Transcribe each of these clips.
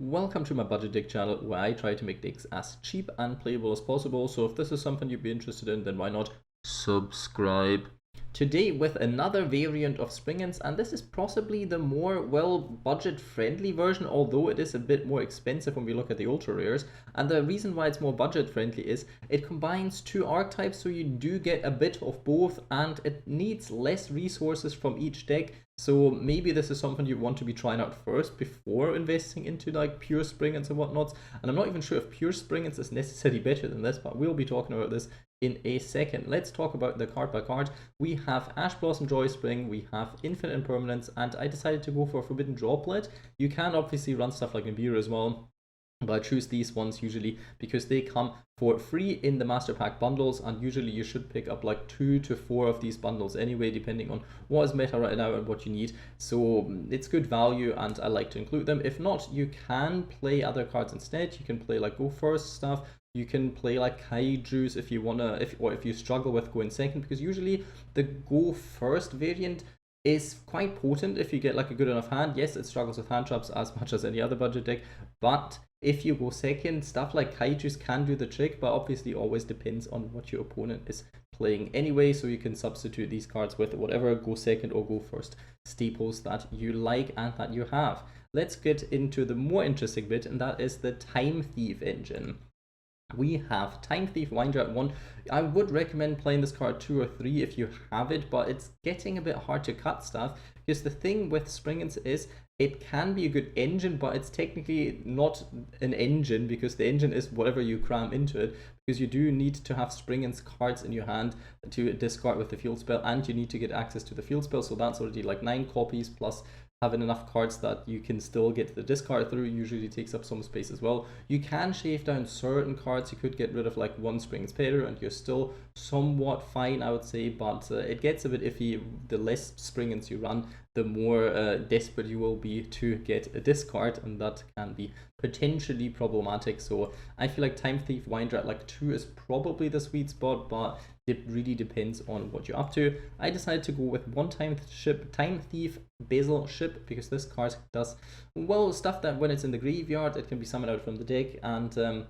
Welcome to my budget deck channel where I try to make decks as cheap and playable as possible. So if this is something you'd be interested in, then why not subscribe? Today with another variant of Springans, and this is possibly the more, well, budget-friendly version, although it is a bit more expensive when we look at the ultra rares. And the reason why it's more budget-friendly is it combines two archetypes, so you do get a bit of both, and it needs less resources from each deck. So maybe this is something you want to be trying out first before investing into like pure Springans and whatnots. And I'm not even sure if pure Springans is necessarily better than this, but we'll be talking about this in a second. Let's talk about the card by card. We have Ash Blossom Joy Spring, we have Infinite Impermanence, and I decided to go for Forbidden Droplet. You can obviously run stuff like Nibiru as well, but I choose these ones usually because they come for free in the Master Pack bundles, and usually you should pick up like 2 to 4 of these bundles anyway, depending on what is meta right now and what you need. So it's good value and I like to include them. If not, you can play other cards instead. You can play like Go First stuff. You can play like Kaijus if you wanna, if you struggle with going second, because usually the Go First variant is quite potent if you get like a good enough hand. Yes, it struggles with hand traps as much as any other budget deck, but if you go second, stuff like Kaijus can do the trick, but obviously always depends on what your opponent is playing anyway, so you can substitute these cards with whatever go second or go first staples that you like and that you have. Let's get into the more interesting bit, and that is the Time Thief engine. We have Time Thief Winder at 1. I would recommend playing this card 2 or 3 if you have it, but it's getting a bit hard to cut stuff, because the thing with Springans is it can be a good engine, but it's technically not an engine, because the engine is whatever you cram into it, because you do need to have Springans cards in your hand to discard with the field spell, and you need to get access to the field spell, so that's already like 9 copies, plus having enough cards that you can still get the discard through usually takes up some space as well. You can shave down certain cards. You could get rid of like one Springans Pedor and you're still somewhat fine, I would say, but it gets a bit iffy. The less Springans you run, the more desperate you will be to get a discard, and that can be potentially problematic. So I feel like Time Thief Winder at like 2 is probably the sweet spot, but it really depends on what you're up to. I decided to go with one Time Thief Bezel ship, because this card does, well, stuff that when it's in the graveyard, it can be summoned out from the deck, and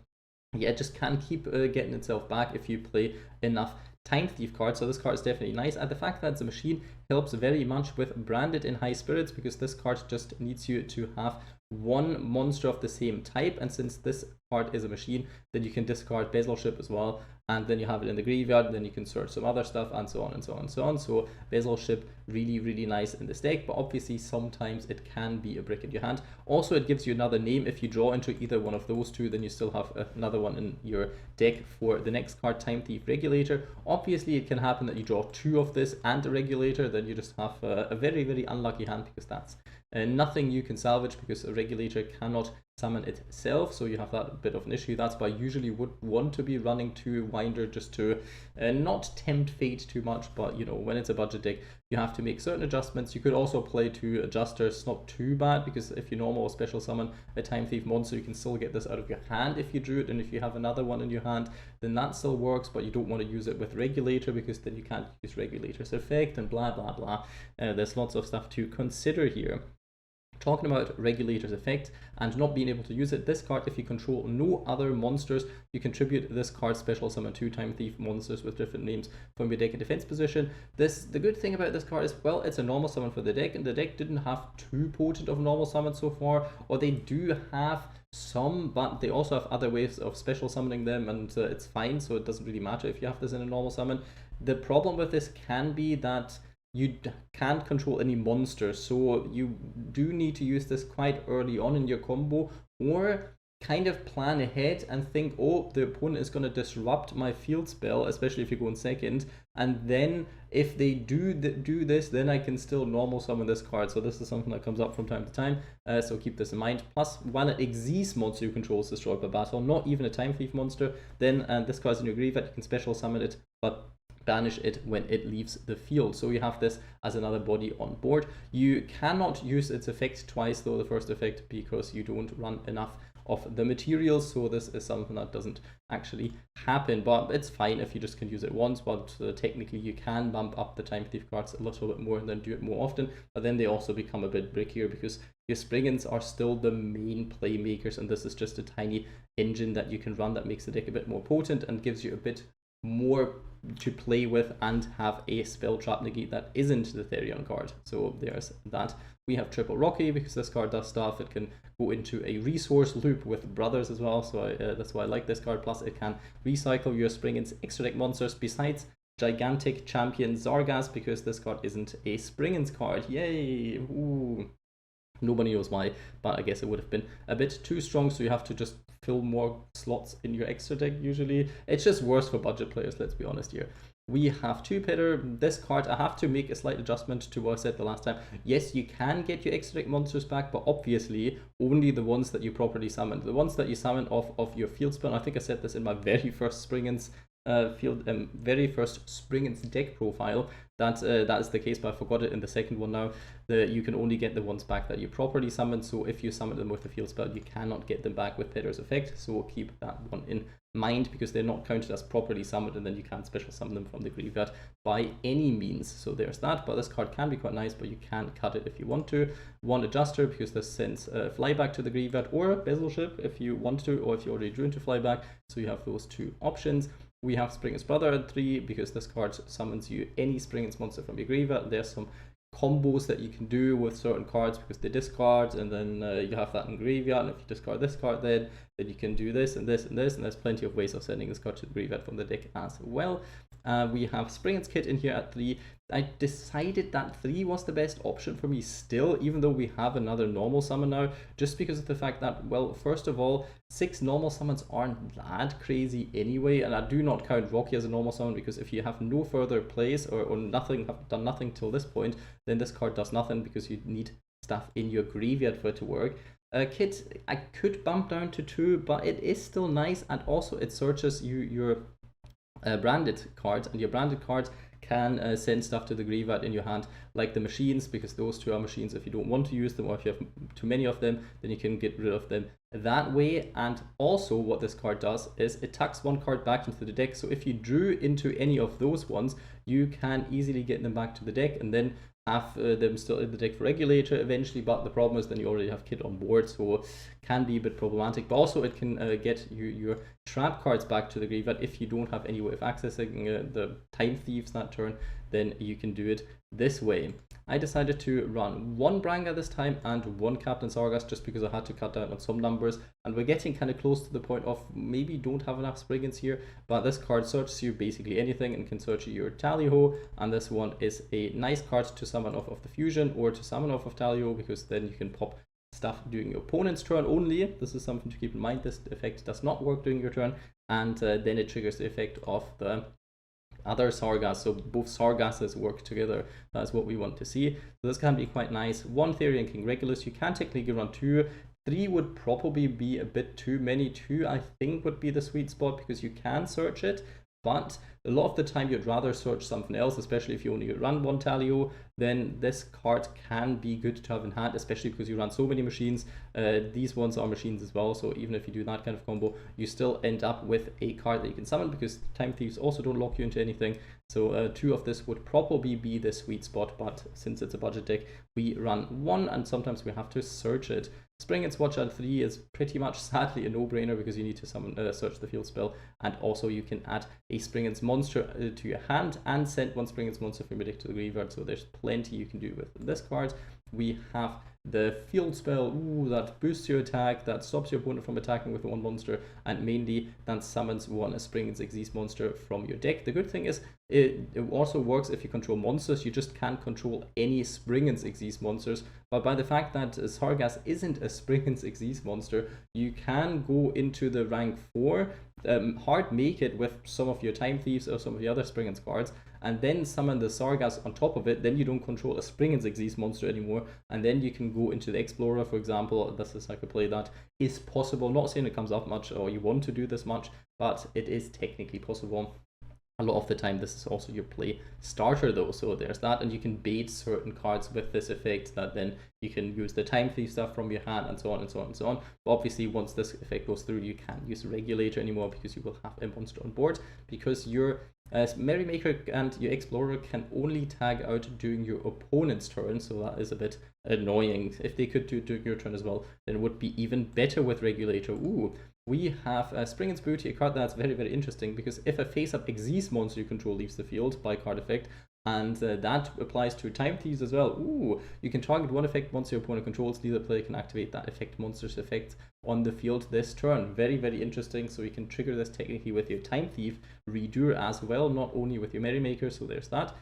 yeah, it just can't keep getting itself back if you play enough Time Thief cards. So this card is definitely nice, and the fact that it's a machine helps very much with Branded in High Spirits, because this card just needs you to have one monster of the same type, and since this card is a machine, then you can discard Bezel Ship as well, and then you have it in the graveyard, and then you can search some other stuff, and so on and so on and so on. So Bezel Ship really nice in this deck, but obviously sometimes it can be a brick in your hand. Also, it gives you another name. If you draw into either one of those two, then you still have another one in your deck for the next card, Time Thief Regulator. Obviously it can happen that you draw 2 of this and a Regulator, then you just have a very unlucky hand, because that's nothing you can salvage, because a Regulator cannot summon itself, so you have that bit of an issue. That's why I usually would want to be running 2 Winder, just to not tempt fate too much, but you know, when it's a budget deck, you have to make certain adjustments. You could also play 2 Adjusters, not too bad, because if you normal or special summon a Time Thief monster, you can still get this out of your hand if you drew it, and if you have another one in your hand, then that still works, but you don't want to use it with Regulator, because then you can't use Regulator's effect, and blah blah blah. There's lots of stuff to consider here. Talking about Regulator's effect and not being able to use it, this card, if you control no other monsters, you contribute this card special summon 2 Time Thief monsters with different names from your deck in defense position. The good thing about this card is, well, it's a normal summon for the deck, and the deck didn't have too potent of normal summons so far, or they do have some, but they also have other ways of special summoning them, and it's fine, so it doesn't really matter if you have this in a normal summon. The problem with this can be that you can't control any monsters, so you do need to use this quite early on in your combo, or kind of plan ahead and think, oh, the opponent is going to disrupt my field spell, especially if you go in second, and then if they do this, then I can still normal summon this card. So this is something that comes up from time to time, so keep this in mind. Plus, when an Exis monster you control is destroyed by battle, not even a Time Thief monster, then this card's in your graveyard, you can special summon it, but banish it when it leaves the field. So you have this as another body on board. You cannot use its effect twice though, the first effect, because you don't run enough of the materials, so this is something that doesn't actually happen, but it's fine if you just can use it once. But technically you can bump up the Time Thief cards a little bit more and then do it more often, but then they also become a bit brickier because your Springans are still the main playmakers, and this is just a tiny engine that you can run that makes the deck a bit more potent and gives you a bit more to play with and have a spell trap negate that isn't the Therion card. So there's that. We have triple Rockey because this card does stuff. It can go into a resource loop with Brothers as well, so that's why I like this card. Plus it can recycle your Springans extra deck monsters besides gigantic champion Sargas, because this card isn't a Springans card. Yay! Ooh. Nobody knows why, but I guess it would have been a bit too strong, so you have to just fill more slots in your extra deck usually. It's just worse for budget players, let's be honest here. We have 2 Pedor. This card, I have to make a slight adjustment to what I said the last time. Yes, you can get your extra deck monsters back, but obviously only the ones that you properly summoned. The ones that you summon off of your field spell, I think I said this in my very first Springans very first Springans deck profile, that is the case, but I forgot it in the second one now. You can only get the ones back that you properly summoned, so if you summon them with the field spell, you cannot get them back with Pedor's effect, so keep that one in mind, because they're not counted as properly summoned, and then you can't special summon them from the graveyard by any means. So there's that, but this card can be quite nice, but you can cut it if you want to. 1 Adjuster, because this sends Flyback to the graveyard, or Bezel ship if you want to, or if you already drew into Flyback, so you have those 2 options. We have Springans Brother at 3, because this card summons you any Springans monster from your graveyard. There's some combos that you can do with certain cards because they discard, and then you have that in graveyard, and if you discard this card then you can do this and this and this, and there's plenty of ways of sending this card to the graveyard from the deck as well. We have Springans Kitt in here at 3. I decided that 3 was the best option for me still, even though we have another normal summon now, just because of the fact that, well, first of all, 6 normal summons aren't that crazy anyway, and I do not count Rockey as a normal summon, because if you have no further plays or nothing, have done nothing till this point, then this card does nothing because you need stuff in your graveyard for it to work. Kitt, I could bump down to 2, but it is still nice, and also it searches your branded cards, and your branded cards can send stuff to the graveyard in your hand, like the machines, because those 2 are machines. If you don't want to use them, or if you have too many of them, then you can get rid of them that way. And also what this card does is it tucks 1 card back into the deck, so if you drew into any of those ones, you can easily get them back to the deck and then have them still in the deck for Regulator eventually. But the problem is then you already have Kitt on board, so can be a bit problematic. But also it can get your trap cards back to the graveyard if you don't have any way of accessing the Time Thieves that turn, then you can do it this way. I decided to run 1 Branga this time and 1 Captain Sargas, just because I had to cut down on some numbers, and we're getting kind of close to the point of maybe don't have enough Springans here. But this card searches you basically anything and can search your Yugioh, and this one is a nice card to summon off of the fusion or to summon off of Yugioh, because then you can pop stuff during your opponent's turn only. This is something to keep in mind. This effect does not work during your turn, and then it triggers the effect of the other Sargas, so both Sargases work together. That's what we want to see. So this can be quite nice. 1 Therion King Regulus. You can technically run 2. 3 would probably be a bit too many. 2 I think would be the sweet spot, because you can search it, but a lot of the time you'd rather search something else, especially if you only run 1 Yugioh. Then this card can be good to have in hand, especially because you run so many machines. These ones are machines as well, so even if you do that kind of combo, you still end up with a card that you can summon, because Time Thieves also don't lock you into anything. So 2 of this would probably be the sweet spot, but since it's a budget deck, we run 1, and sometimes we have to search it. Springans Watch at 3 is pretty much sadly a no-brainer, because you need to summon search the field spell, and also you can add a Springans monster to your hand and send 1 Springans monster from your deck to the graveyard, so there's plenty you can do with this card. We have the field spell, that boosts your attack, that stops your opponent from attacking with 1 monster, and mainly that summons 1 Springans Xyz monster from your deck. The good thing is it also works if you control monsters. You just can't control any Springans Xyz monsters, but by the fact that Sargas isn't a Springans Xyz monster, you can go into the rank 4, hard make it with some of your Time Thieves or some of the other Springans cards, and then summon the Sargas on top of it. Then you don't control a Springans Xyz monster anymore, and then you can go into the Explorer, for example. This is like a play that is possible. Not saying it comes up much or you want to do this much, but it is technically possible. A lot of the time this is also your play starter though, so there's that, and you can bait certain cards with this effect that then you can use the Time Thief stuff from your hand and so on and so on and so on. But obviously once this effect goes through, you can't use Regulator anymore because you will have a monster on board, because your Merrymaker and your Explorer can only tag out during your opponent's turn, so that is a bit annoying. If they could do during your turn as well, then it would be even better with Regulator. Ooh, we have Springans Booty, a card that's very, very interesting, because if a face-up Xyz monster you control leaves the field by card effect, and that applies to Time Thieves as well. Ooh, you can target one effect once your opponent controls, neither player can activate that effect monster's effect on the field this turn. Very, very interesting, so you can trigger this technically with your Time Thief Redo as well, not only with your Merrymaker, so there's that.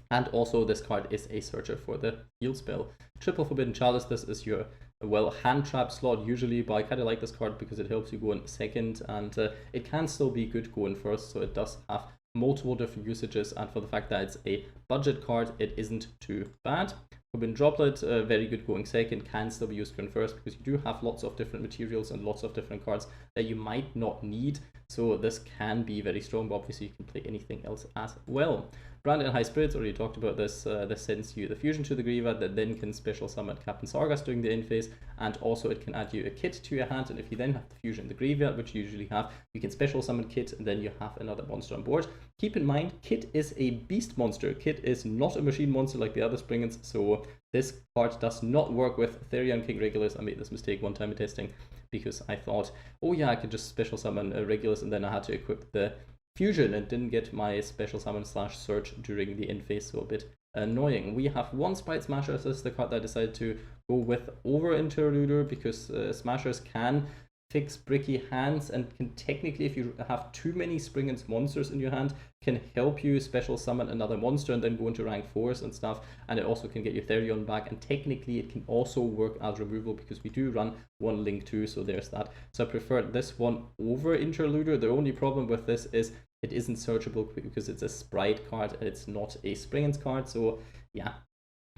And also this card is a searcher for the heal spell. Triple Forbidden Chalice, this is your, well, hand trap slot usually, but I kind of like this card because it helps you go in second, and it can still be good going first, so it does have multiple different usages, and for the fact that it's a budget card, it isn't too bad. Forbidden Droplet, very good going second, can still be used going first because you do have lots of different materials and lots of different cards that you might not need, so this can be very strong, but obviously you can play anything else as well. Branded High Spirits, already talked about this. This sends you the fusion to the graveyard that then can special summon Captain Sargas during the end phase, and also it can add you a Kitt to your hand, and if you then have the fusion in the graveyard, which you usually have, you can special summon Kitt, and then you have another monster on board. Keep in mind, Kitt is a beast monster. Kitt is not a machine monster like the other Springans, so this card does not work with Therion King Regulus. I made this mistake one time in testing because I thought, oh yeah, I could just special summon Regulus, and then I had to equip the fusion and didn't get my special summon / search during the end phase, so a bit annoying. We have one Spright Smashers. This is the card that I decided to go with over Interluder because Smashers can fix bricky hands and can technically, if you have too many Springans monsters in your hand, can help you special summon another monster and then go into rank 4s and stuff, and it also can get your Therion back, and technically it can also work as removal because we do run one link too, so there's that. So I prefer this one over Interluder. The only problem with this is it isn't searchable because it's a Sprite card and it's not a Springans card, so yeah.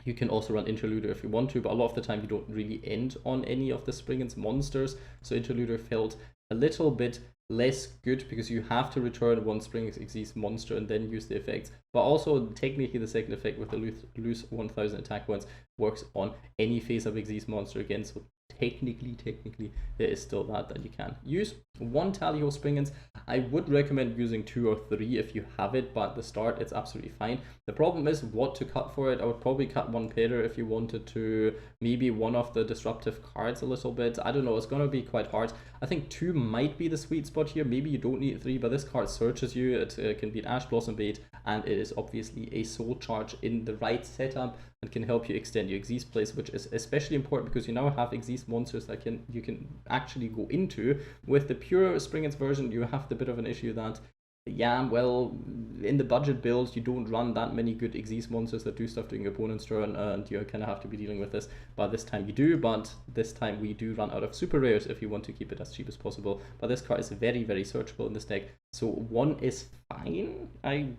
You can also run Interluder if you want to, but a lot of the time you don't really end on any of the Springans monsters, so Interluder felt a little bit less good because you have to return one Springans Xyz monster and then use the effects, but also technically the second effect with the lose 1000 attack points works on any face-up Xyz monster again, so technically there is still that you can use. One Tally-Ho Springans, I would recommend using 2 or 3 if you have it, but at the start it's absolutely fine. The problem is what to cut for it. I would probably cut one Pedor if you wanted to, maybe one of the disruptive cards a little bit. I don't know, it's gonna be quite hard. I think 2 might be the sweet spot here. Maybe you don't need 3, but this card searches you. It can be an Ash Blossom bait, and it is obviously a soul charge in the right setup and can help you extend your Xyz plays, which is especially important because you now have Xyz monsters that you can actually go into. With the pure Springans version, you have the bit of an issue that, yeah, well, in the budget builds, you don't run that many good Xyz monsters that do stuff during your opponent's turn, and you kind of have to be dealing with this. But this time you do, but this time we do run out of super rares if you want to keep it as cheap as possible. But this card is very, very searchable in this deck, so 1 is fine.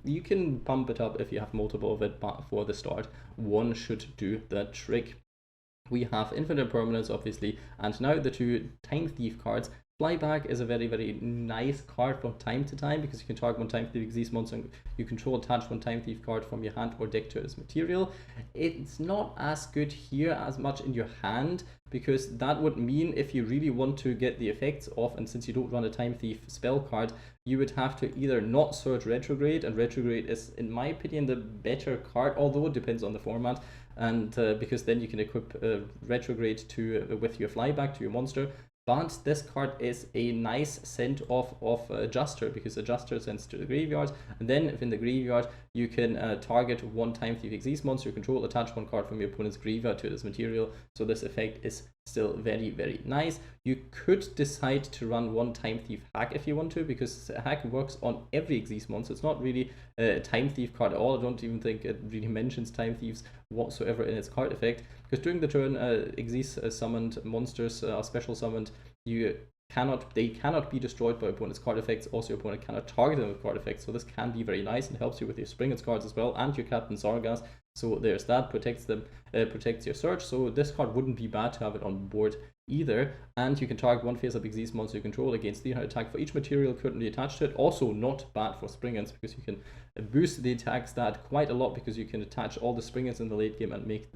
You can pump it up if you have multiple of it, but for the start, 1 should do the trick. We have Infinite Impermanence, obviously, and now the 2 Time Thief cards. Flyback is a very, very nice card from time to time because you can target one Time Thief Xyz monster and you control attach one Time Thief card from your hand or deck to its material. It's not as good here as much in your hand because that would mean if you really want to get the effects off, and since you don't run a Time Thief spell card, you would have to either not search Retrograde, and Retrograde is, in my opinion, the better card, although it depends on the format, and because then you can equip Retrograde to with your Flyback to your monster. But this card is a nice send off of Adjuster because Adjuster sends to the graveyard, and then if in the graveyard you can target one Time Thief Xyz monster you control, attach one card from your opponent's graveyard to this material. So this effect is still very, very nice. You could decide to run one Time Thief Hack if you want to, because Hack works on every Xyz monster. It's not really a Time Thief card at all. I don't even think it really mentions Time Thieves whatsoever in its card effect, because during the turn Xyz summoned monsters are special summoned, you cannot be destroyed by opponent's card effects. Also, your opponent cannot target them with card effects, so this can be very nice and helps you with your Springans cards as well, and your Captain Sargas. So there's that, protects them, protects your search. So this card wouldn't be bad to have it on board either. And you can target one face-up Exosister monster you control against 300 attack for each material currently attached to it. Also not bad for Springans, because you can boost the attack stat quite a lot, because you can attach all the Springans in the late game and make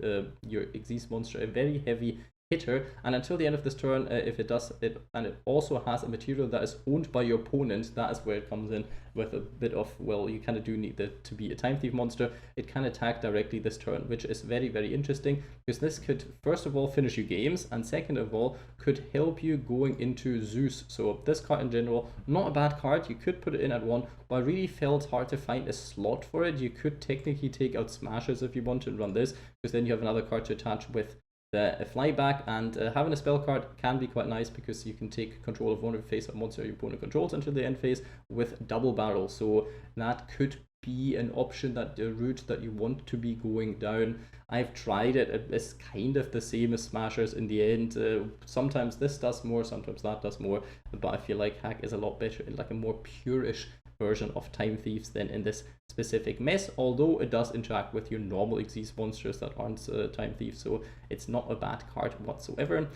your Exosister monster a very heavy hitter. And until the end of this turn, if it does it, and it also has a material that is owned by your opponent, that is where it comes in with a bit of, well, you kind of do need it to be a Time Thief monster. It can attack directly this turn, which is very, very interesting, because this could first of all finish you games, and second of all could help you going into Zeus. So this card in general, not a bad card. You could put it in at 1, but I really felt hard to find a slot for it. You could technically take out Smashers if you want to run this, because then you have another card to attach with the Flyback, and having a spell card can be quite nice, because you can take control of one of the face-up monster your opponent controls until the end phase with double barrel. So that could be an option, that the route that you want to be going down. I've tried it. It's kind of the same as Smashers in the end. Sometimes this does more, sometimes that does more, but I feel like Hack is a lot better in like a more purish version of Time Thieves than in this specific mess, although it does interact with your normal Exosister monsters that aren't Time Thieves, so it's not a bad card whatsoever.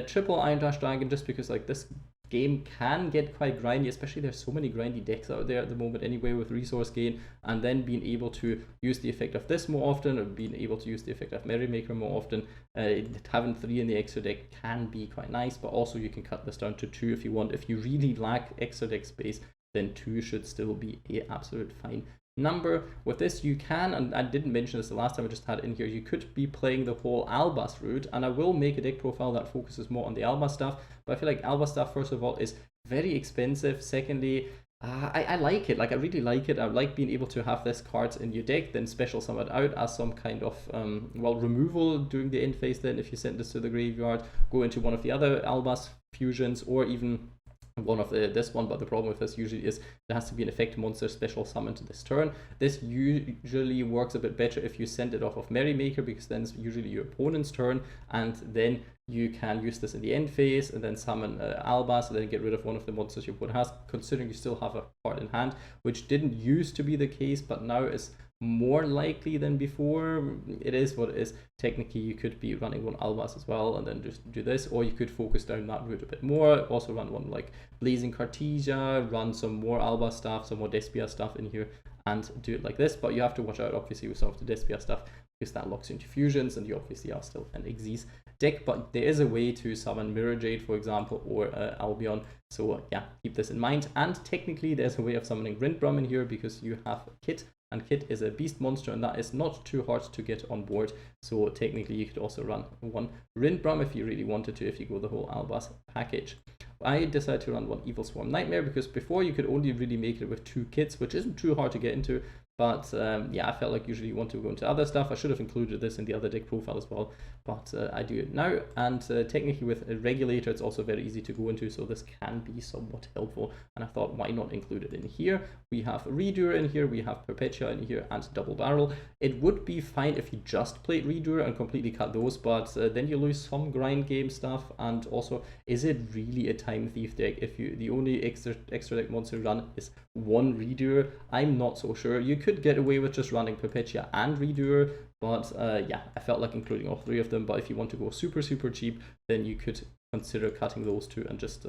Triple Iron Dash Dragon, just because like this game can get quite grindy, especially there's so many grindy decks out there at the moment anyway with resource gain, and then being able to use the effect of this more often, or being able to use the effect of Merrymaker more often. Having 3 in the extra deck can be quite nice, but also you can cut this down to 2 if you want. If you really lack extra deck space, then 2 should still be an absolute fine number. With this you can, and I didn't mention this the last time, I just had it in here, you could be playing the whole Albas route, and I will make a deck profile that focuses more on the Albas stuff, but I feel like Albas stuff, first of all, is very expensive. Secondly, I like it, like I really like it. I like being able to have this card in your deck, then special summon it out as some kind of well, removal during the end phase. Then if you send this to the graveyard, go into one of the other Albas fusions, or even one of this one. But the problem with this usually is there has to be an effect monster special summoned to this turn. This usually works a bit better if you send it off of Merrymaker, because then it's usually your opponent's turn, and then you can use this in the end phase and then summon Albas, and then get rid of one of the monsters your opponent has, considering you still have a card in hand, which didn't used to be the case, but now is more likely than before. It is what it is. Technically you could be running one Albas as well and then just do this, or you could focus down that route a bit more, also run one like Blazing Cartesia, run some more Albas stuff, some more Despia stuff in here, and do it like this. But you have to watch out obviously with some of the Despia stuff, because that locks into fusions, and you obviously are still an Xyz deck. But there is a way to summon Mirror Jade, for example, or Albion, so yeah, keep this in mind. And technically there's a way of summoning Rindbrum in here, because you have Kitt, and Kitt is a beast monster, and that is not too hard to get on board. So technically you could also run one Rindbrum if you really wanted to, if you go the whole Albas package. I decided to run one Evilswarm Nightmare, because before you could only really make it with 2 kits, which isn't too hard to get into. But yeah, I felt like usually you want to go into other stuff. I should have included this in the other deck profile as well, but I do it now. And technically with a Regulator, it's also very easy to go into, so this can be somewhat helpful. And I thought, why not include it in here? We have Redoer in here, we have Perpetua in here, and Double Barrel. It would be fine if you just played Redoer and completely cut those, but then you lose some grind game stuff. And also, is it really a Time Thief deck if you the only extra deck monster you run is one Redoer? I'm not so sure. You could get away with just running Perpetua and Redoer, but yeah, I felt like including all 3 of them. But if you want to go super cheap, then you could consider cutting those 2 and just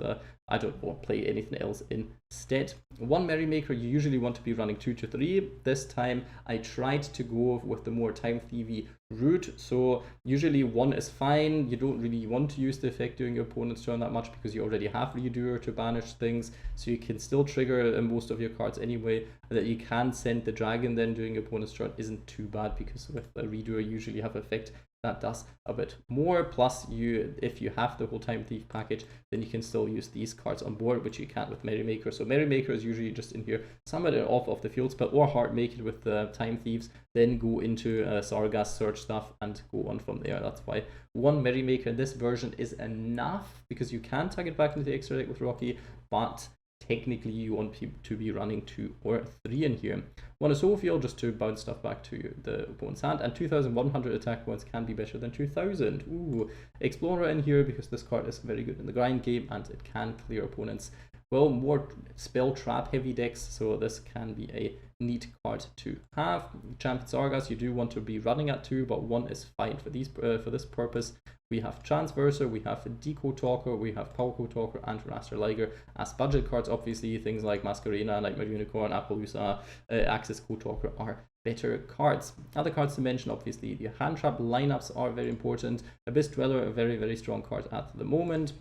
I don't know, play anything else instead. One Merrymaker, you usually want to be running 2 to 3. This time I tried to go with the more Time Thievy route, so usually 1 is fine. You don't really want to use the effect during your opponent's turn that much, because you already have Redoer to banish things, so you can still trigger most of your cards anyway. That you can send the dragon then during your opponent's turn isn't too bad, because with a Redoer you usually have effect that does a bit more. Plus, if you have the whole Time Thief package, then you can still use these cards on board, which you can't with Merrymaker. So Merrymaker is usually just in here, summon it off of the field spell, or hard make it with the Time Thieves, then go into Sargas search stuff and go on from there. That's why one Merrymaker in this version is enough, because you can tag it back into the extra deck with Rockey, but technically you want to be running 2 or 3 in here. 1 Asophiel just to bounce stuff back to the opponent's hand, and 2100 attack points can be better than 2000. Ooh, Explorer in here because this card is very good in the grind game and it can clear opponents, well, more spell trap heavy decks, so this can be a neat card to have. Champion Sargas you do want to be running at 2, but 1 is fine for this purpose. We have Transverser, we have Decode Talker, we have Decode Talker, and Raster Liger as budget cards. Obviously, things like Masquerena, Nightmare Unicorn, Appaloosa, Axis Code Talker are better cards. Other cards to mention, obviously, the hand trap lineups are very important. Abyss Dweller, a very, very strong card at the moment.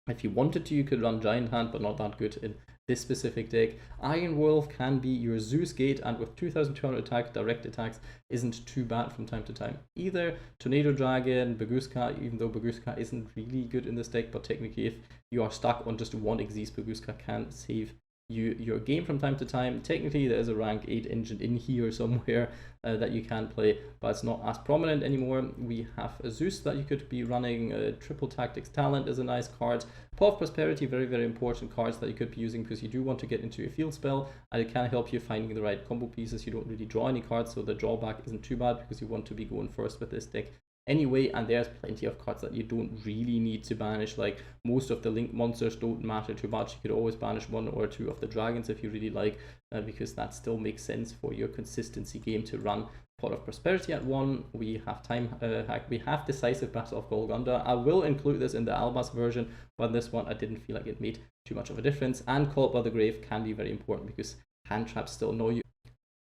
If you wanted to, you could run Giant Hand, but not that good in this specific deck. Iron Wolf can be your Zeus Gate, and with 2200 attack, direct attacks isn't too bad from time to time either. Tornado Dragon, Baguska, even though Baguska isn't really good in this deck, but technically if you are stuck on just 1 Xyz, Baguska can save your game from time to time. Technically there is a rank 8 engine in here somewhere that you can play, but it's not as prominent anymore. We have a Zeus that you could be running. Triple Tactics Talent is a nice card. Paw of Prosperity, very, very important cards that you could be using because you do want to get into a field spell, and it can help you finding the right combo pieces. You don't really draw any cards, so the drawback isn't too bad because you want to be going first with this deck anyway, and there's plenty of cards that you don't really need to banish. Like, most of the link monsters don't matter too much. You could always banish 1 or 2 of the dragons if you really like, because that still makes sense for your consistency game to run Pot of Prosperity at 1. We have Time Hack, we have Decisive Battle of Golgonda. I will include this in the Albas version, but this one I didn't feel like it made too much of a difference. And Called by the Grave can be very important because hand traps still annoy you.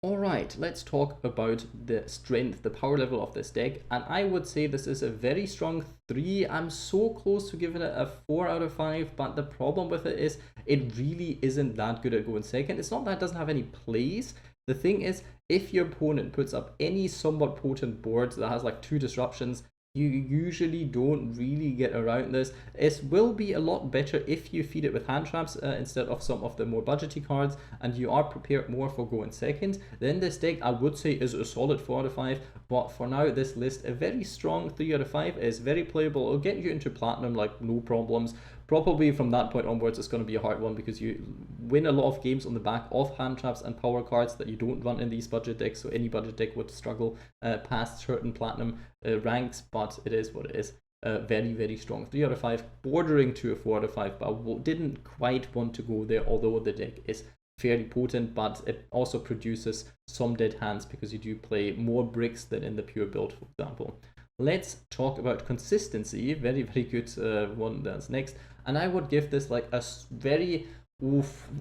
Alright, let's talk about the strength, the power level of this deck, and I would say this is a very strong 3. I'm so close to giving it a 4 out of 5, but the problem with it is it really isn't that good at going second. It's not that it doesn't have any plays. The thing is, if your opponent puts up any somewhat potent board that has like 2 disruptions, you usually don't really get around this. It will be a lot better if you feed it with hand traps instead of some of the more budgety cards, and you are prepared more for going second. Then this deck, I would say, is a solid 4 out of 5, but for now, this list, a very strong 3 out of 5, is very playable. It'll get you into platinum like no problems. Probably from that point onwards, it's going to be a hard one because you win a lot of games on the back of hand traps and power cards that you don't run in these budget decks, so any budget deck would struggle past certain platinum ranks, but it is what it is. Very, very strong 3 out of 5, bordering to a 4 out of 5, but I didn't quite want to go there, although the deck is fairly potent, but it also produces some dead hands because you do play more bricks than in the pure build, for example. Let's talk about consistency. Very, very good one that's next. And I would give this like a very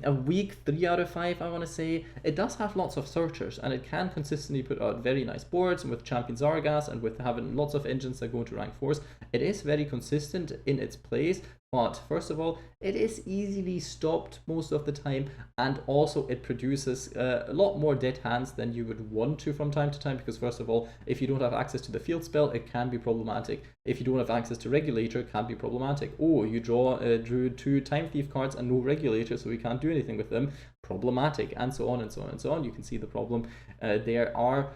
a weak 3 out of 5, I want to say. It does have lots of searchers, and it can consistently put out very nice boards, and with Champion Sargas and with having lots of engines that go into rank 4s, it is very consistent in its plays. But first of all, it is easily stopped most of the time, and also it produces a lot more dead hands than you would want to from time to time, because first of all, if you don't have access to the field spell, it can be problematic. If you don't have access to Regulator, it can be problematic. Oh, you drew 2 Time Thief cards and no Regulator, so we can't do anything with them. Problematic, and so on and so on and so on. You can see the problem. There are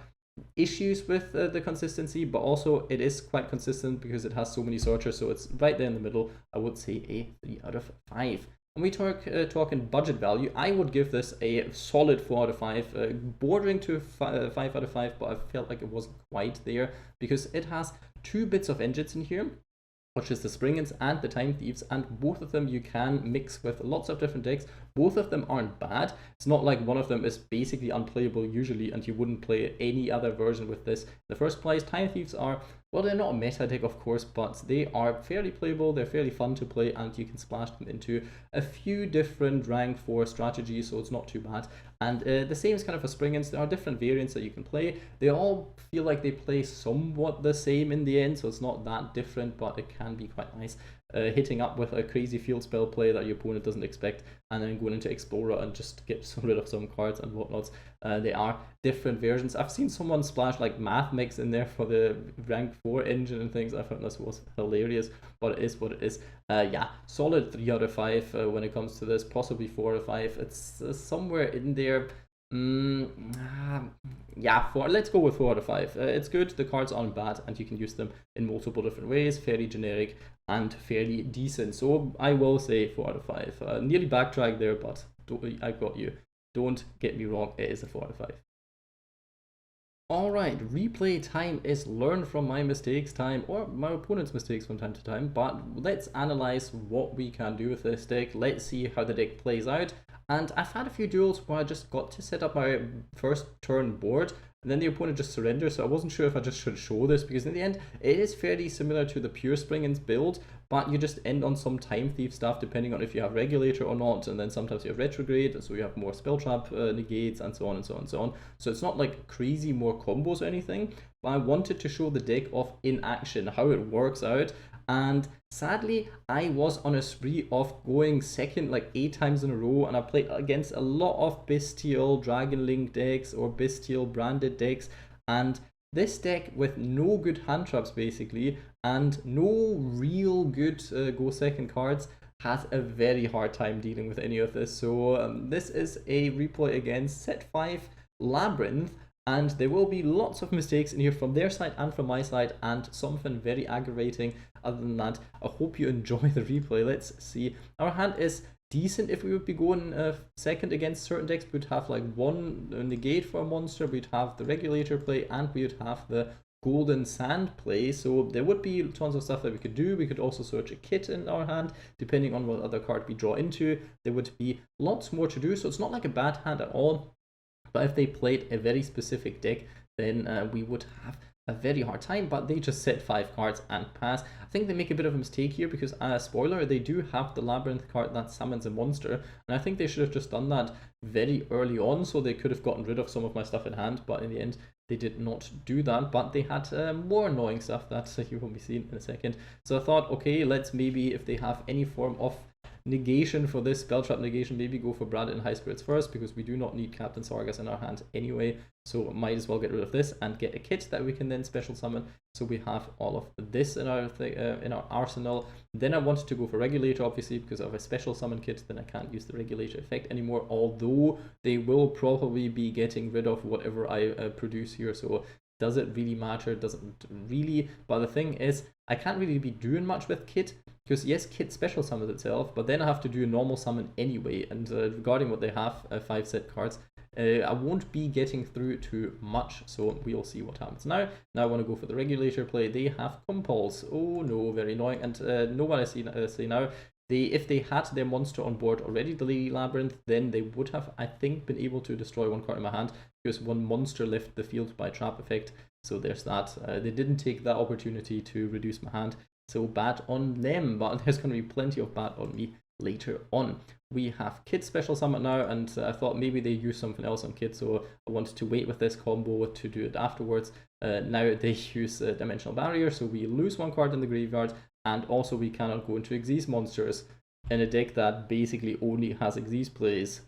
issues with the consistency, but also it is quite consistent because it has so many searchers, so it's right there in the middle. I would say a 3 out of 5. When we talking budget value, I would give this a solid 4 out of 5, bordering to 5 out of 5, but I felt like it wasn't quite there because it has 2 bits of engines in here, which is the Springans and the Time Thieves, and both of them you can mix with lots of different decks. Both of them aren't bad. It's not like one of them is basically unplayable usually and you wouldn't play any other version with this in the first place. Time Thieves are, well, they're not a meta deck of course, but they are fairly playable, they're fairly fun to play, and you can splash them into a few different rank 4 strategies, so it's not too bad. And the same is kind of for Springans. There are different variants that you can play. They all feel like they play somewhat the same in the end, so it's not that different, but it can be quite nice. Hitting up with a crazy field spell play that your opponent doesn't expect, and then going into Explorer and just get rid of some cards and whatnot. There are different versions. I've seen someone splash like Math Mix in there for the rank 4 engine and things. I thought this was hilarious, but it is what it is. Yeah, solid 3 out of 5 when it comes to this, possibly 4 out of 5. It's somewhere in there. Yeah, let's go with 4 out of 5. It's good, the cards aren't bad, and you can use them in multiple different ways. Fairly generic. and fairly decent. So I will say 4 out of 5. Nearly backtracked there, but I got you. Don't get me wrong, it is a 4 out of 5. Alright, replay time is learn from my mistakes time, or my opponent's mistakes from time to time, but let's analyze what we can do with this deck. Let's see how the deck plays out. And I've had a few duels where I just got to set up my first turn board, and then the opponent just surrendered, so I wasn't sure if I just should show this, because in the end, it is fairly similar to the pure Springans build, but you just end on some Time Thief stuff depending on if you have Regulator or not, and then sometimes you have Retrograde, so you have more Spell Trap negates, and so on and so on and so on. So it's not like crazy more combos or anything, but I wanted to show the deck off in action, how it works out. And sadly, I was on a spree of going second like 8 times in a row, and I played against a lot of Bestial Dragon Link decks or Bestial branded decks, and this deck with no good hand traps basically, and no real good go second cards, has a very hard time dealing with any of this. So this is a replay against set 5 Labyrinth, and there will be lots of mistakes in here from their side and from my side, and something very aggravating. Other than that, I hope you enjoy the replay. Let's see. Our hand is decent. If we would be going second against certain decks, we would have like one negate for a monster, we'd have the Regulator play, and we would have the Golden Sand play. So there would be tons of stuff that we could do. We could also search a Kitt in our hand, depending on what other card we draw into. There would be lots more to do, so it's not like a bad hand at all. But if they played a very specific deck, then we would have a very hard time, but they just set 5 cards and pass. I think they make a bit of a mistake here because, spoiler, they do have the Labyrinth card that summons a monster, and I think they should have just done that very early on, so they could have gotten rid of some of my stuff in hand, but in the end, they did not do that. But they had more annoying stuff that you will be seeing in a second. So I thought, okay, let's maybe, if they have any form of negation for this spell trap negation, maybe go for Branded and High Spirits first, because we do not need Captain Sargas in our hand anyway, so might as well get rid of this and get a Kitt that we can then special summon. So we have all of this in our arsenal. Then I wanted to go for Regulator, obviously, because of a special summon Kitt, then I can't use the Regulator effect anymore, although they will probably be getting rid of whatever I produce here, so does it really matter? Doesn't really. But the thing is, I can't really be doing much with Kitt, because yes, Kitt special summons itself, but then I have to do a normal summon anyway, and regarding what they have, 5 set cards, I won't be getting through too much, so we'll see what happens. Now I want to go for the Regulator play. They have Compulse. Oh no, very annoying. And know what I say now, if they had their monster on board already, the Lady Labyrinth, then they would have, I think, been able to destroy 1 card in my hand, because 1 monster left the field by trap effect. So there's that. They didn't take that opportunity to reduce my hand, so bad on them, but there's going to be plenty of bad on me later on. We have Kitt special summon now, and I thought maybe they use something else on Kitt, so I wanted to wait with this combo to do it afterwards. Now they use Dimensional Barrier, so we lose 1 card in the graveyard, and also we cannot go into Xyz monsters in a deck that basically only has Xyz plays.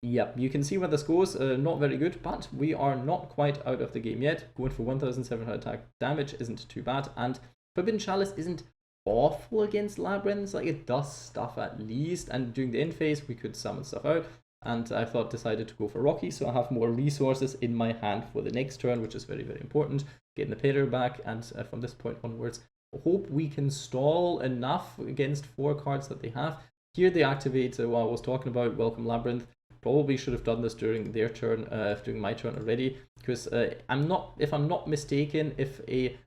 Yep, you can see where this goes. Not very good, but we are not quite out of the game yet. Going for 1700 attack damage isn't too bad, and Forbidden Chalice isn't awful against Labyrinths. Like, it does stuff at least, and during the end phase we could summon stuff out, and I decided to go for Rockey, so I have more resources in my hand for the next turn, which is very, very important. Getting the Pedor back, and from this point onwards, hope we can stall enough against 4 cards that they have. Here they activate what I was talking about, Welcome Labyrinth. Probably should have done this during their turn, during my turn already, because if I'm not mistaken, if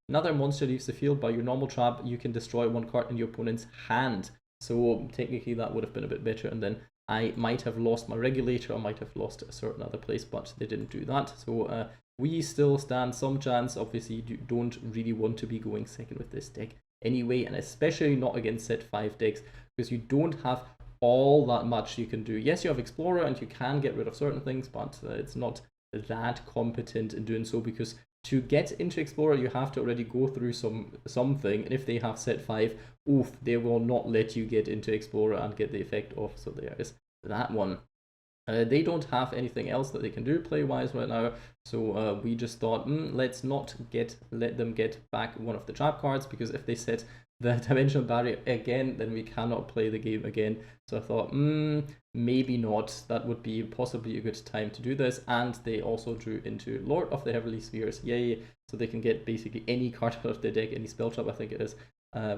another monster leaves the field by your normal trap, you can destroy 1 card in your opponent's hand. So technically that would have been a bit better, and then I might have lost my Regulator, or might have lost a certain other place, but they didn't do that. So we still stand some chance. Obviously, you don't really want to be going second with this deck anyway, and especially not against set 5 decks, because you don't have all that much you can do. Yes, you have Explorer and you can get rid of certain things, but it's not that competent in doing so, because to get into Explorer you have to already go through something, and if they have set 5, oof, they will not let you get into Explorer and get the effect off. So there is that one. They don't have anything else that they can do play-wise right now, so we just thought, let's not let them get back 1 of the trap cards, because if they set the Dimensional Barrier again, then we cannot play the game again. So I thought, maybe not. That would be possibly a good time to do this. And they also drew into Lord of the Heavenly Spheres. Yay! So they can get basically any card out of their deck, any spell trap I think it is.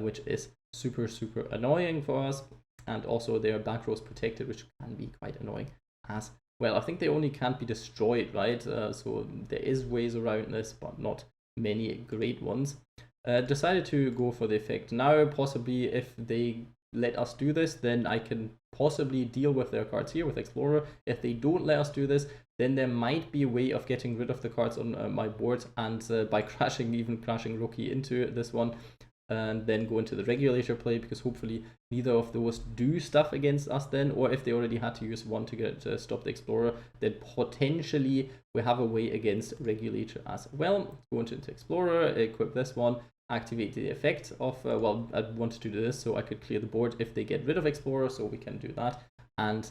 which is super annoying for us. And also their back row is protected, which can be quite annoying as well. I think they only can't be destroyed, right? So there is ways around this, but not many great ones. Decided to go for the effect now. Possibly if they let us do this, then I can possibly deal with their cards here with Explorer. If they don't let us do this, then there might be a way of getting rid of the cards on my board, and by crashing Rockey into this one, and then go into the Regulator play, because hopefully neither of those do stuff against us then, or if they already had to use one to get stop the Explorer, then potentially we have a way against Regulator as well. Go into Explorer, equip this one, activate the effect of, well, I wanted to do this so I could clear the board if they get rid of Explorer, so we can do that. And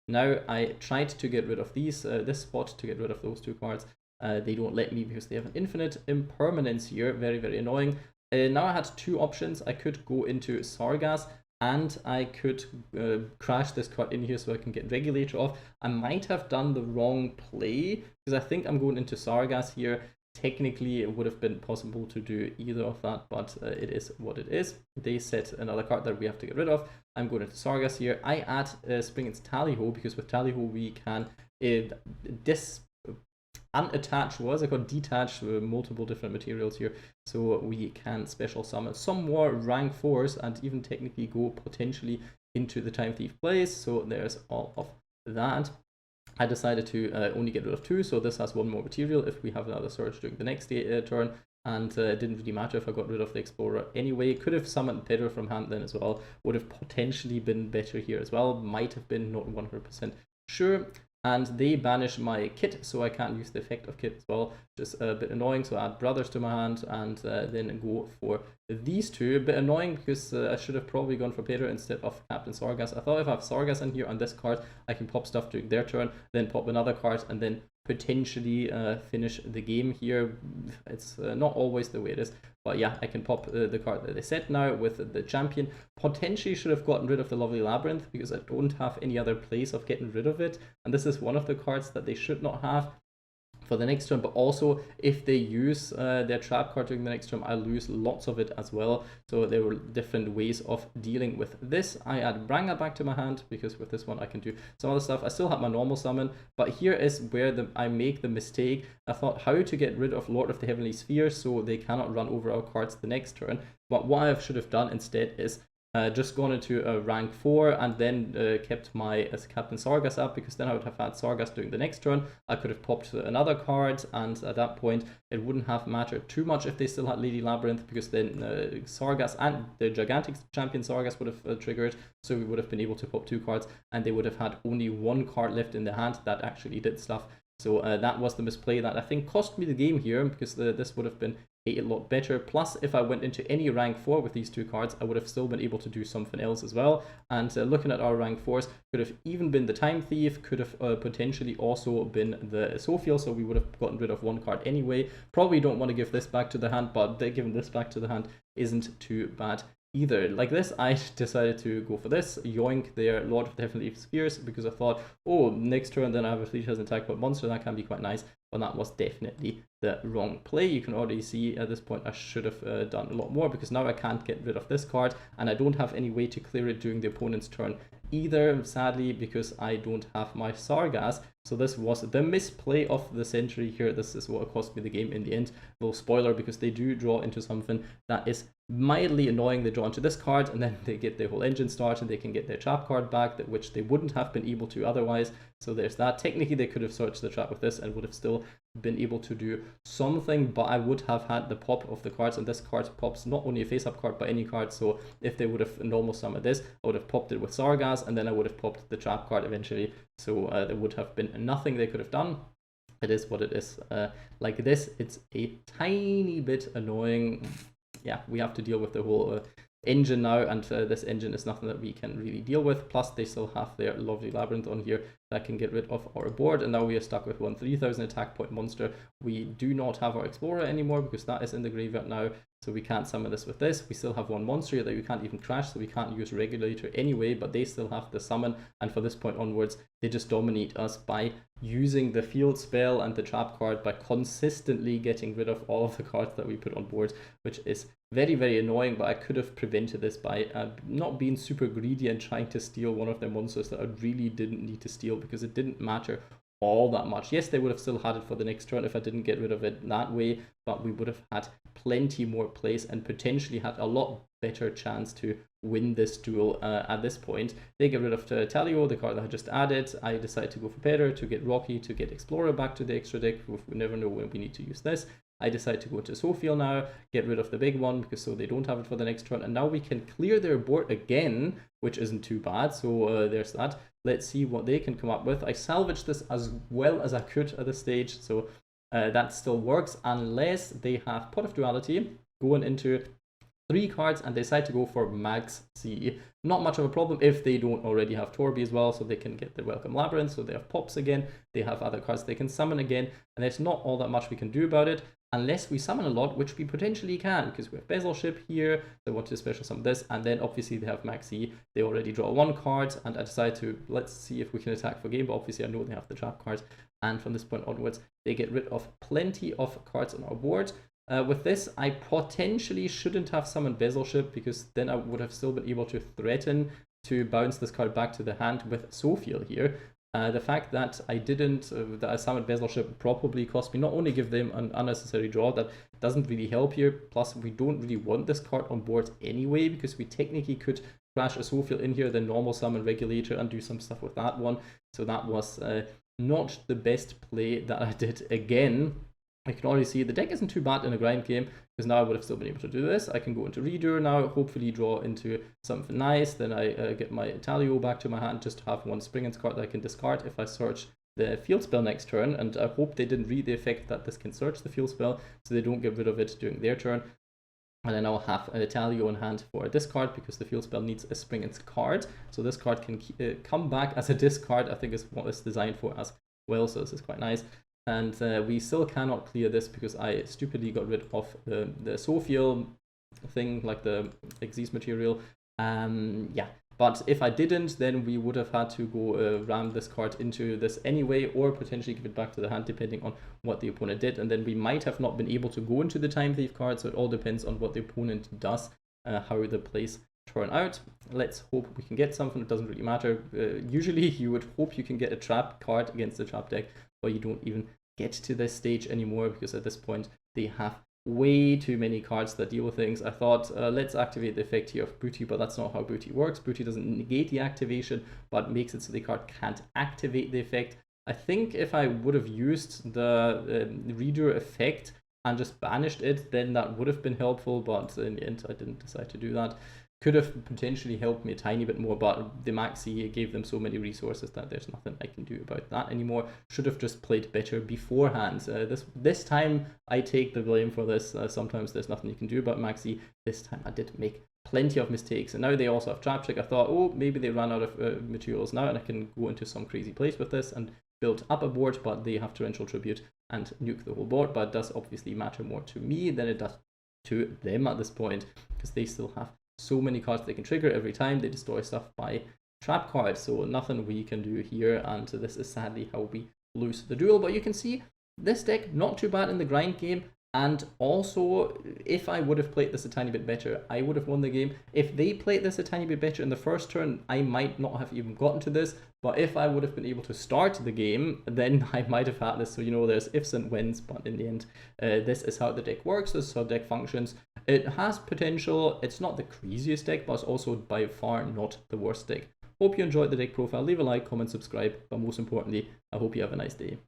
now I tried to get rid of this spot to get rid of those two cards. They don't let me because they have an Infinite Impermanence here, very annoying. Now I had two options. I could go into Sargas, and I could crash this card in here so I can get Regulator off. I might have done the wrong play, because I think I'm going into Sargas here. Technically, it would have been possible to do either of that, but it is what it is. They set another card that we have to get rid of. I'm going into Sargas here. I add Springans Tallyho, because with Tallyho we can unattach, what is it called? Detach multiple different materials here. So we can special summon some more rank 4s and even technically go potentially into the Time Thief plays. So there's all of that. I decided to only get rid of 2, so this has one more material if we have another search during the next turn. And it didn't really matter if I got rid of the Explorer anyway. Could have summoned Pedor from hand then as well. Would have potentially been better here as well. Might have been, not 100% sure. And they banish my Kitt, so I can't use the effect of Kitt as well, which is a bit annoying. So I add Brothers to my hand and then go for these two. A bit annoying because I should have probably gone for Pedor instead of Captain Sargas. I thought if I have Sargas in here on this card, I can pop stuff during their turn, then pop another card, and then potentially finish the game here. It's not always the way it is. But yeah, I can pop the card that they set now with the champion. Potentially should have gotten rid of the Lovely Labyrinth, because I don't have any other place of getting rid of it. And this is one of the cards that they should not have for the next turn. But also, if they use their trap card during the next turn, I lose lots of it as well. So there were different ways of dealing with this. I add Branga back to my hand, because with this one I can do some other stuff. I still have my normal summon, but here is where I make the mistake. I thought how to get rid of Lord of the Heavenly Sphere so they cannot run over our cards the next turn. But what I should have done instead is just gone into a rank 4 and then kept my Captain Sargas up, because then I would have had Sargas during the next turn. I could have popped another card, and at that point it wouldn't have mattered too much if they still had Lady Labyrinth, because then Sargas and the gigantic champion Sargas would have triggered, so we would have been able to pop 2 cards, and they would have had only 1 card left in their hand that actually did stuff. So that was the misplay that I think cost me the game here, because this would have been a lot better. Plus, if I went into any rank 4 with these 2 cards, I would have still been able to do something else as well. And looking at our rank 4s, could have even been the Time Thief, could have potentially also been the Asophiel, so we would have gotten rid of 1 card anyway. Probably don't want to give this back to the hand, but giving this back to the hand isn't too bad either. Like this, I decided to go for this, yoink their Lord of the Heavenly Spheres, because I thought, oh, next turn then I have a Fleet as an attack but monster, that can be quite nice. But that was definitely the wrong play. You can already see at this point I should have done a lot more, because now I can't get rid of this card, and I don't have any way to clear it during the opponent's turn either, sadly, because I don't have my Sargas. So this was the misplay of the century here. This is what cost me the game in the end. Little spoiler, because they do draw into something that is mildly annoying. They draw into this card, and then they get their whole engine started, and they can get their trap card back, which they wouldn't have been able to otherwise. So there's that. Technically, they could have searched the trap with this and would have still been able to do something, but I would have had the pop of the cards, and this card pops not only a face-up card, but any card. So if they would have normal summoned this, I would have popped it with Sargas, and then I would have popped the trap card eventually. So there would have been nothing they could have done. It is what it is. Like this, it's a tiny bit annoying. Yeah, we have to deal with the whole engine now, and this engine is nothing that we can really deal with. Plus, they still have their Lovely Labyrinth on here that can get rid of our board, and now we are stuck with one 3000 attack point monster. We do not have our Explorer anymore because that is in the graveyard now, so we can't summon this with this. We still have one monster that we can't even crash, so we can't use Regulator anyway, but they still have the summon, and for this point onwards, they just dominate us by using the field spell and the trap card, by consistently getting rid of all of the cards that we put on board, which is very, very annoying. But I could have prevented this by not being super greedy and trying to steal one of their monsters that I really didn't need to steal, because it didn't matter all that much. Yes, they would have still had it for the next turn if I didn't get rid of it that way, but we would have had plenty more plays and potentially had a lot better chance to win this duel at this point. They get rid of Therion, the card that I just added. I decide to go for Pedor, to get Rockey, to get Explorer back to the extra deck. We never know when we need to use this. I decide to go to Asophiel now, get rid of the big one, because so they don't have it for the next turn, and now we can clear their board again, which isn't too bad. So there's that. Let's see what they can come up with. I salvaged this as well as I could at this stage, so that still works, unless they have Pot of Duality going into 3 cards and they decide to go for Max C. Not much of a problem if they don't already have Torby as well, so they can get the Welcome Labyrinth, so they have Pops again, they have other cards they can summon again, and there's not all that much we can do about it, unless we summon a lot, which we potentially can, because we have Bezel Ship here, they want to special summon this, and then obviously they have Maxi, they already draw 1 card, and I decide to, let's see if we can attack for game, but obviously I know they have the trap cards, and from this point onwards, they get rid of plenty of cards on our board. With this, I potentially shouldn't have summoned Bezel Ship, because then I would have still been able to threaten to bounce this card back to the hand with Asophiel here. The fact that I didn't, that I summoned Bezel Ship probably cost me, not only give them an unnecessary draw, that doesn't really help here, plus we don't really want this card on board anyway, because we technically could crash Asophiel in here, then normal summon Regulator and do some stuff with that one. So that was not the best play that I did again. I can already see the deck isn't too bad in a grind game, because now I would have still been able to do this. I can go into Reader now, hopefully draw into something nice, then I get my Therion back to my hand just to have one Springans card that I can discard if I search the field spell next turn, and I hope they didn't read the effect that this can search the field spell, so they don't get rid of it during their turn. And then I'll have a Therion in hand for a discard, because the field spell needs a Springans card, so this card can come back as a discard, I think is what it's designed for as well, so this is quite nice. And we still cannot clear this because I stupidly got rid of the Asophiel thing, like the Exis material. Yeah, but if I didn't, then we would have had to go ram this card into this anyway, or potentially give it back to the hand, depending on what the opponent did. And then we might have not been able to go into the Time Thief card, so it all depends on what the opponent does, how the plays turn out. Let's hope we can get something. It doesn't really matter. Usually you would hope you can get a trap card against the trap deck, but you don't even get to this stage anymore, because at this point they have way too many cards that deal with things. I thought let's activate the effect here of Booty, but that's not how Booty works. Booty doesn't negate the activation, but makes it so the card can't activate the effect. I think if I would have used the Reader effect and just banished it, then that would have been helpful, but in the end I didn't decide to do that. Could have potentially helped me a tiny bit more, but the Maxi gave them so many resources that there's nothing I can do about that anymore. Should have just played better beforehand. This time I take the blame for this. Sometimes there's nothing you can do about Maxi. This time I did make plenty of mistakes, and now they also have Trap Trick. I thought, oh, maybe they ran out of materials now, and I can go into some crazy place with this and build up a board, but they have Torrential Tribute and nuke the whole board. But it does obviously matter more to me than it does to them at this point, because they still have so many cards they can trigger every time they destroy stuff by trap cards, so nothing we can do here, and this is sadly how we lose the duel. But you can see this deck not too bad in the grind game, and also if I would have played this a tiny bit better, I would have won the game. If they played this a tiny bit better in the first turn, I might not have even gotten to this, but if I would have been able to start the game, then I might have had this. So, you know, there's ifs and wins, but in the end, this is how the deck works, this is how the deck functions. It has potential. It's not the craziest deck, but it's also by far not the worst deck. Hope you enjoyed the deck profile. Leave a like, comment, subscribe, but most importantly, I hope you have a nice day.